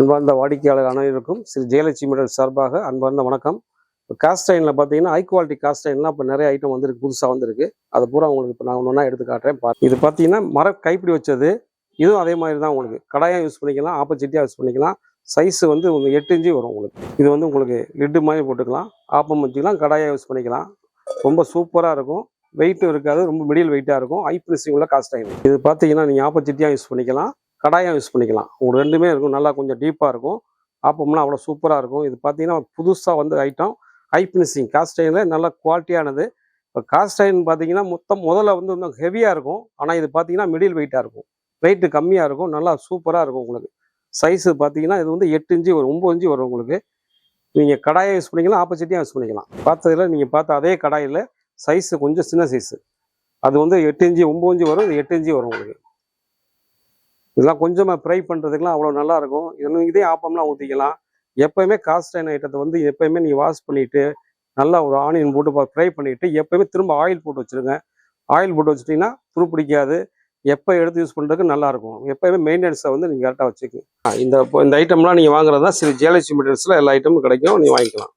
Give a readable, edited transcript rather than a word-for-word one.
அன்பார்ந்த வாடிக்கையாளர் அனைவருக்கும் ஸ்ரீ ஜெயலட்சுமி மெட்டல் சார்பாக அன்பார்ந்த வணக்கம். இப்போ காஸ்ட் அயனில் பார்த்தீங்கன்னா ஹை குவாலிட்டி காஸ்ட் அயன்லாம் இப்போ நிறைய ஐட்டம் வந்துருக்கு, புதுசாக வந்திருக்கு. அதை பூரா உங்களுக்கு இப்போ நான் ஒன்றா எடுத்து காட்டுறேன். இது பார்த்தீங்கன்னா மர கைப்பிடி வச்சது. இதுவும் அதே மாதிரி தான். உங்களுக்கு கடாயாக யூஸ் பண்ணிக்கலாம், ஆப்போசிட்டியாக யூஸ் பண்ணிக்கலாம். சைஸ் வந்து உங்களுக்கு 8 இன்ச்சு வரும். இது வந்து உங்களுக்கு லிட்டு மாதிரி போட்டுக்கலாம், ஆப்பம் வச்சுக்கலாம், கடாயாக யூஸ் பண்ணிக்கலாம். ரொம்ப சூப்பராக இருக்கும். வெயிட்டும் இருக்காது, ரொம்ப மிடில் வெயிட்டாக இருக்கும். ஹை ஃபினிஷிங் உள்ள காஸ்ட் அயன். இது பார்த்தீங்கன்னா நீங்கள் ஆப்போசிட்டியாக யூஸ் பண்ணிக்கலாம், கடாயம் யூஸ் பண்ணிக்கலாம். உங்களுக்கு ரெண்டுமே இருக்கும். நல்லா கொஞ்சம் டீப்பாக இருக்கும். ஆப்பம்லாம் அவ்வளோ சூப்பராக இருக்கும். இது பார்த்தீங்கன்னா புதுசாக வந்து ஐட்டம் ஹை ஃபினிஷிங் காஸ்ட் அயனில் நல்ல குவாலிட்டியானது. இப்போ காஸ்ட் அயன் பார்த்தீங்கன்னா முதல்ல வந்து ஹெவியாக இருக்கும். ஆனால் இது பார்த்தீங்கன்னா மிடில் வெயிட்டாக இருக்கும், வெயிட்டு கம்மியாக இருக்கும், நல்லா சூப்பராக இருக்கும். உங்களுக்கு சைஸு பார்த்தீங்கன்னா இது வந்து 8 இன்ச்சு வரும், 9 இன்ச்சு வரும். உங்களுக்கு நீங்கள் கடாயை யூஸ் பண்ணிக்கலாம், ஆப்போசிட்டியாக யூஸ் பண்ணிக்கலாம். பார்த்ததில் நீங்கள் பார்த்த அதே கடாயில் சைஸு கொஞ்சம் சின்ன சைஸு. அது வந்து 8 இன்ச்சு 9 இன்ச்சு வரும், இது 8 இன்ச்சு வரும். உங்களுக்கு இதெல்லாம் கொஞ்சமாக ஃப்ரை பண்ணுறதுக்குலாம் அவ்வளோ நல்லாயிருக்கும். இதே ஆப்பம்லாம் ஊற்றிக்கலாம். எப்போயுமே காஸ்ட் அயன் ஐட்டத்தை வந்து எப்போயுமே நீங்கள் வாஷ் பண்ணிவிட்டு நல்லா ஒரு ஆனியன் போட்டு ஃப்ரை பண்ணிவிட்டு எப்போயுமே திரும்ப ஆயில் போட்டு வச்சுருங்க. ஆயில் போட்டு வச்சுட்டிங்கன்னா துரு பிடிக்காது. எப்போ எடுத்து யூஸ் பண்ணுறதுக்கு நல்லாயிருக்கும். எப்போயுமே மெயின்டெனன்ஸை வந்து நீங்கள் கரெக்டாக வச்சுக்கோங்க. இந்த ஐட்டம்லாம் நீங்கள் வாங்குறது தான் ஸ்ரீ ஜெயலட்சுமி மெட்டல்ஸில் எல்லா ஐட்டமும் கிடைக்கும், நீங்கள் வாங்கிக்கலாம்.